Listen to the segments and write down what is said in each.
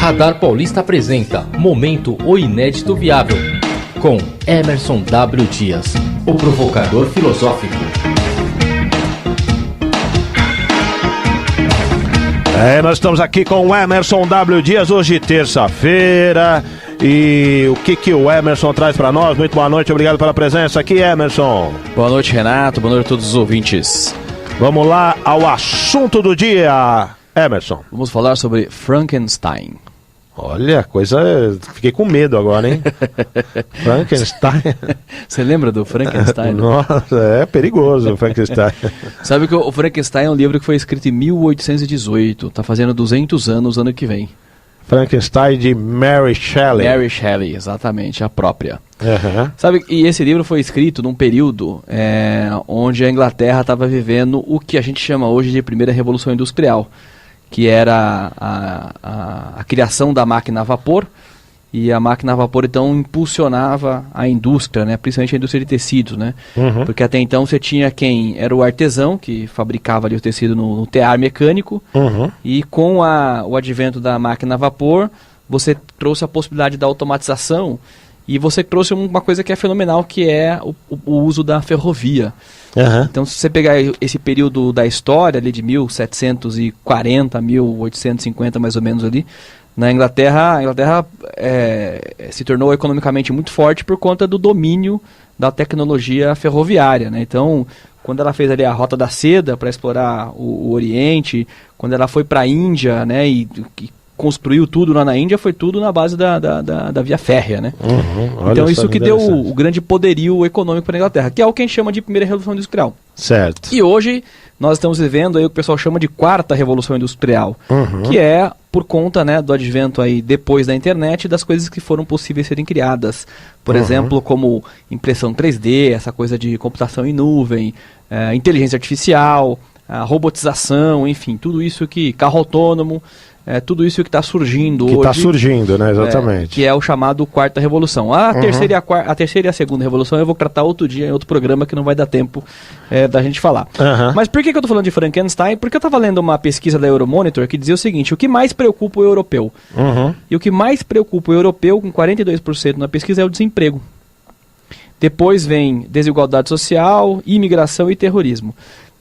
Radar Paulista apresenta Momento O Inédito Viável, com Emerson W. Dias, o provocador filosófico. Nós estamos aqui com o Emerson W. Dias, hoje terça-feira. E o que o Emerson traz para nós? Muito boa noite, obrigado pela presença aqui, Emerson. Boa noite, Renato, boa noite a todos os ouvintes. Vamos lá ao assunto do dia, Emerson. Vamos falar sobre Frankenstein. Olha, fiquei com medo agora, hein? Frankenstein. Você lembra do Frankenstein? Nossa, é perigoso o Frankenstein. Sabe que o Frankenstein é um livro que foi escrito em 1818, tá fazendo 200 anos ano que vem. Frankenstein de Mary Shelley. Mary Shelley, exatamente, a própria. Uhum. Sabe, e esse livro foi escrito num período onde a Inglaterra estava vivendo o que a gente chama hoje de primeira revolução industrial, que era a criação da máquina a vapor, e a máquina a vapor então impulsionava a indústria, né, principalmente a indústria de tecidos, né? Uhum. Porque até então você tinha quem era o artesão, que fabricava ali o tecido no tear mecânico, Uhum. e com o advento da máquina a vapor, você trouxe a possibilidade da automatização, e você trouxe uma coisa que é fenomenal, que é o uso da ferrovia. Uhum. Então, se você pegar esse período da história, ali de 1740, 1850 mais ou menos ali, na Inglaterra, a Inglaterra se tornou economicamente muito forte por conta do domínio da tecnologia ferroviária, né? Então, quando ela fez ali a Rota da Seda para explorar o Oriente, quando ela foi para a Índia, né, e construiu tudo lá na Índia, foi tudo na base da via férrea, né? Uhum, então isso que deu o grande poderio econômico para a Inglaterra, que é o que a gente chama de primeira revolução industrial. Certo. E hoje nós estamos vivendo aí o que o pessoal chama de quarta revolução industrial, que é por conta, né, do advento aí depois da internet das coisas que foram possíveis serem criadas. Por exemplo, como impressão 3D, essa coisa de computação em nuvem, inteligência artificial, a robotização, enfim, tudo isso carro autônomo, tudo isso que está surgindo hoje. Que está surgindo, né? Exatamente. Que é o chamado quarta revolução. A terceira e a segunda revolução eu vou tratar outro dia em outro programa que não vai dar tempo da gente falar. Mas por que eu estou falando de Frankenstein? Porque eu estava lendo uma pesquisa da Euromonitor que dizia o seguinte: o que mais preocupa o europeu? E o que mais preocupa o europeu, com 42% na pesquisa, é o desemprego. Depois vem desigualdade social, imigração e terrorismo.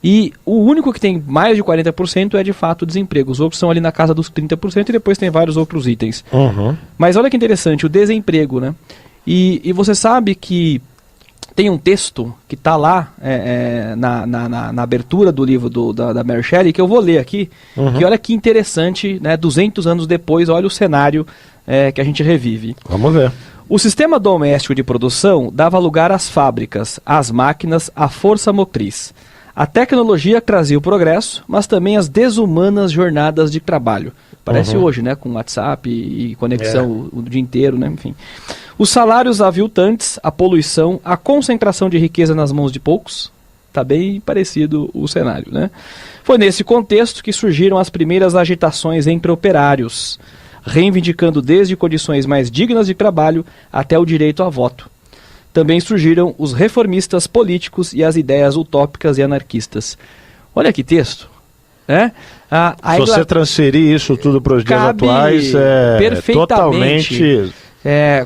E o único que tem mais de 40% é de fato o desemprego. Os outros são ali na casa dos 30% e depois tem vários outros itens. Mas olha que interessante, o desemprego, né? E você sabe que tem um texto que está lá na abertura do livro da Mary Shelley, que eu vou ler aqui, que olha que interessante, né? 200 anos depois, olha o cenário que a gente revive. Vamos ver. O sistema doméstico de produção dava lugar às fábricas, às máquinas, à força motriz. A tecnologia trazia o progresso, mas também as desumanas jornadas de trabalho. Parece hoje, né? Com WhatsApp e conexão o dia inteiro, né? Enfim. Os salários aviltantes, a poluição, a concentração de riqueza nas mãos de poucos. Está bem parecido o cenário, né? Foi nesse contexto que surgiram as primeiras agitações entre operários, reivindicando desde condições mais dignas de trabalho até o direito a voto. Também surgiram os reformistas políticos e as ideias utópicas e anarquistas. Olha que texto, né? Se você transferir isso tudo para os dias atuais, totalmente...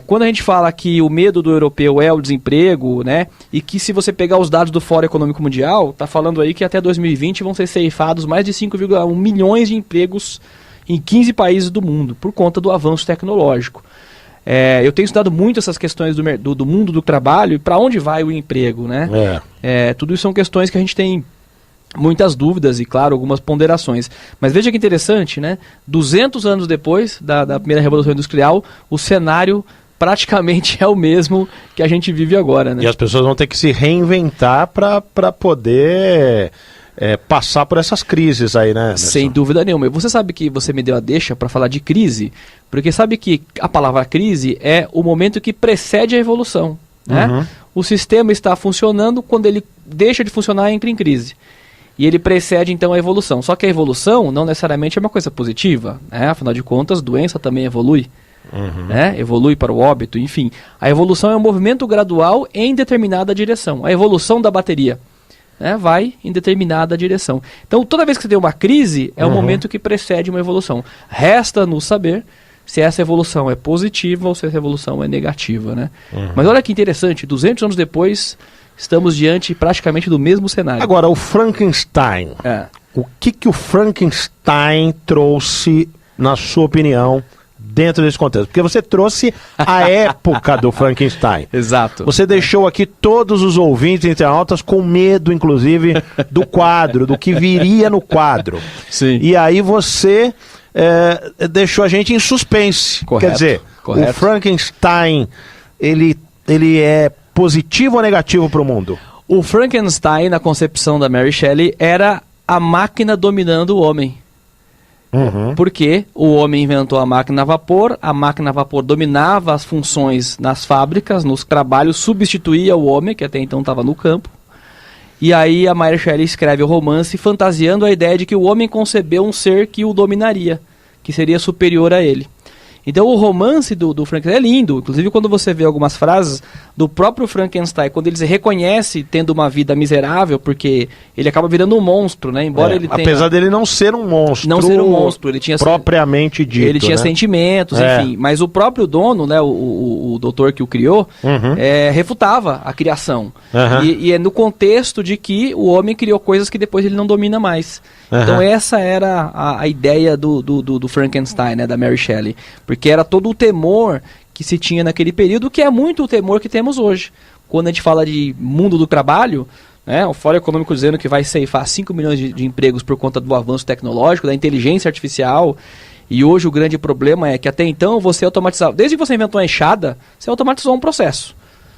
Quando a gente fala que o medo do europeu é o desemprego, né? E que se você pegar os dados do Fórum Econômico Mundial, está falando aí que até 2020 vão ser ceifados mais de 5,1 milhões de empregos em 15 países do mundo, por conta do avanço tecnológico. Eu tenho estudado muito essas questões do mundo do trabalho e para onde vai o emprego, né? Tudo isso são questões que a gente tem muitas dúvidas e, claro, algumas ponderações. Mas veja que interessante, né? 200 anos depois da primeira Revolução Industrial, o cenário praticamente é o mesmo que a gente vive agora, né? E as pessoas vão ter que se reinventar para poder... passar por essas crises aí, né? Emerson? Sem dúvida nenhuma. Você sabe que você me deu a deixa para falar de crise, porque sabe que a palavra crise é o momento que precede a evolução, né? O sistema está funcionando, quando ele deixa de funcionar, entra em crise. E ele precede então a evolução. Só que a evolução não necessariamente é uma coisa positiva, né? Afinal de contas, doença também evolui. Né? Evolui para o óbito, enfim. A evolução é um movimento gradual em determinada direção. A evolução da bateria, né, vai em determinada direção. Então, toda vez que você tem uma crise, é um momento que precede uma evolução. Resta-nos saber se essa evolução é positiva ou se essa evolução é negativa, né? Mas olha que interessante, 200 anos depois, estamos diante praticamente do mesmo cenário. Agora, o Frankenstein. O que o Frankenstein trouxe, na sua opinião, dentro desse contexto? Porque você trouxe a época do Frankenstein. Exato. Você deixou aqui todos os ouvintes e internautas com medo, inclusive, do quadro, do que viria no quadro. Sim. E aí você deixou a gente em suspense. Correto. Quer dizer, Correto. o Frankenstein, ele é positivo ou negativo para o mundo? O Frankenstein, na concepção da Mary Shelley, era a máquina dominando o homem. Porque o homem inventou a máquina a vapor dominava as funções nas fábricas, nos trabalhos, substituía o homem, que até então estava no campo. E aí a Mary Shelley escreve o romance fantasiando a ideia de que o homem concebeu um ser que o dominaria, que seria superior a ele. Então o romance do Frankenstein é lindo, inclusive quando você vê algumas frases do próprio Frankenstein, quando ele se reconhece tendo uma vida miserável, porque ele acaba virando um monstro, né? Embora ele tenha... Apesar dele não ser um monstro. Não ser um monstro, ele tinha... Propriamente dito, ele tinha sentimentos, enfim. Mas o próprio dono, né, o doutor que o criou, refutava a criação. E é no contexto de que o homem criou coisas que depois ele não domina mais. Então essa era a ideia do Frankenstein, né, da Mary Shelley. Porque era todo o temor que se tinha naquele período, que é muito o temor que temos hoje. Quando a gente fala de mundo do trabalho, né, o Fórum Econômico dizendo que vai ceifar 5 milhões de empregos por conta do avanço tecnológico, da inteligência artificial. E hoje o grande problema é que até então você automatizava. Desde que você inventou a enxada, você automatizou um processo.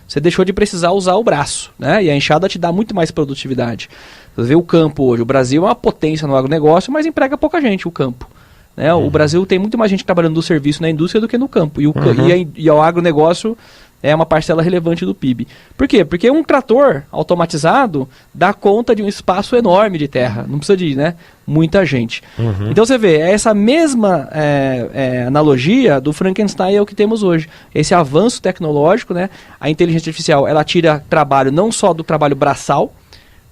Você deixou de precisar usar o braço, né? E a enxada te dá muito mais produtividade. Você vê o campo hoje. O Brasil é uma potência no agronegócio, mas emprega pouca gente o campo. Né? O Brasil tem muito mais gente trabalhando no serviço na indústria do que no campo. E o agronegócio é uma parcela relevante do PIB. Por quê? Porque um trator automatizado dá conta de um espaço enorme de terra. Não precisa de muita gente. Então você vê, essa mesma analogia do Frankenstein é o que temos hoje. Esse avanço tecnológico, né? A inteligência artificial, ela tira trabalho não só do trabalho braçal,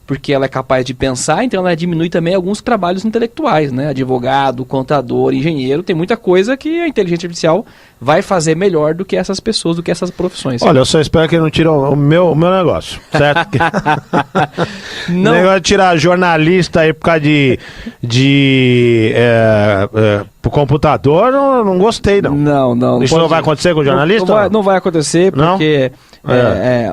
porque ela é capaz de pensar, então ela diminui também alguns trabalhos intelectuais, né? Advogado, contador, engenheiro, tem muita coisa que a inteligência artificial vai fazer melhor do que essas pessoas, do que essas profissões. Olha, eu só espero que ele não tire o meu negócio, certo? Não. O negócio de tirar jornalista aí por causa pro computador, não gostei, não. Não. Isso não vai acontecer com o jornalista? Não vai acontecer, porque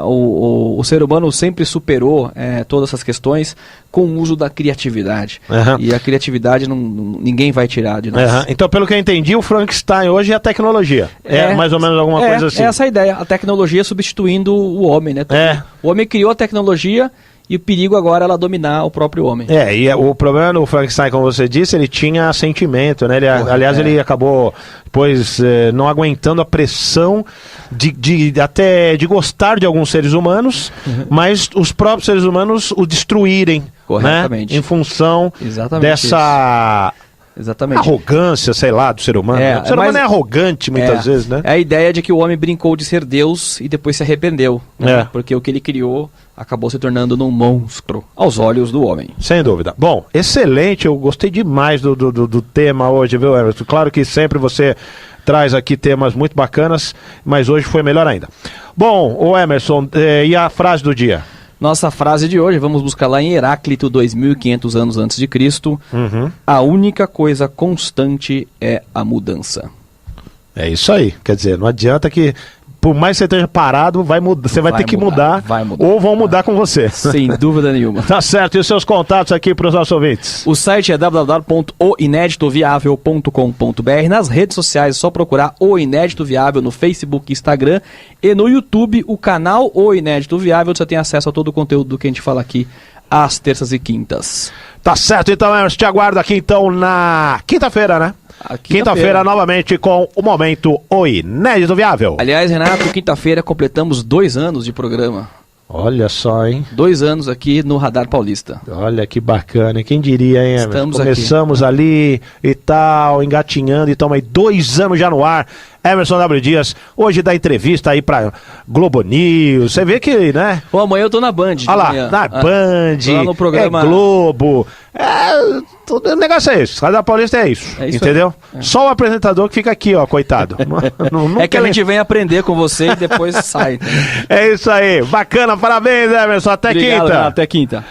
o ser humano sempre superou todas essas questões com o uso da criatividade. E a criatividade ninguém vai tirar de nós. Então, pelo que eu entendi, o Frankenstein hoje é a tecnologia. É mais ou menos alguma coisa assim. É essa a ideia, a tecnologia substituindo o homem, né? O homem criou a tecnologia e o perigo agora é ela dominar o próprio homem. E o problema do Frankenstein, como você disse, ele tinha sentimento, né? Aliás, ele acabou depois não aguentando a pressão até de gostar de alguns seres humanos, mas os próprios seres humanos o destruírem. Corretamente. Né? Em função dessa... Exatamente. Arrogância, sei lá, do ser humano. O ser humano é arrogante muitas vezes, né? É a ideia de que o homem brincou de ser Deus e depois se arrependeu. Né? Porque o que ele criou acabou se tornando num monstro aos olhos do homem. Sem dúvida. Bom, excelente, eu gostei demais do tema hoje, viu, Emerson? Claro que sempre você traz aqui temas muito bacanas, mas hoje foi melhor ainda. Bom, o Emerson, e a frase do dia? Nossa frase de hoje, vamos buscar lá em Heráclito, 2500 anos antes de Cristo. A única coisa constante é a mudança. É isso aí. Quer dizer, não adianta que, por mais que você esteja parado, você vai ter que mudar. Ou vão mudar com você. Sem dúvida nenhuma. Tá certo. E os seus contatos aqui para os nossos ouvintes? O site é www.oineditoviavel.com.br. Nas redes sociais é só procurar O Inédito Viável no Facebook, Instagram e no YouTube, o canal O Inédito Viável. Você tem acesso a todo o conteúdo que a gente fala aqui às terças e quintas. Tá certo. Então, eu te aguardo aqui então na quinta-feira, né? Quinta-feira, novamente, com o Momento O Inédito Viável. Aliás, Renato, quinta-feira completamos 2 anos de programa. Olha só, hein? 2 anos aqui no Radar Paulista. Olha que bacana, quem diria, hein? Começamos ali e tal, engatinhando, e estamos aí 2 anos já no ar. Emerson W. Dias, hoje dá entrevista aí pra Globo News. Você vê que, né? Pô, amanhã eu tô na Band. Olha lá, na Band, lá no programa... Globo. O negócio é isso. Cada Paulista é isso entendeu? Só o apresentador que fica aqui, ó, coitado. É que a gente vem aprender com você e depois sai. Entendeu? É isso aí. Bacana, parabéns, Emerson. Até Obrigado, quinta. Até quinta.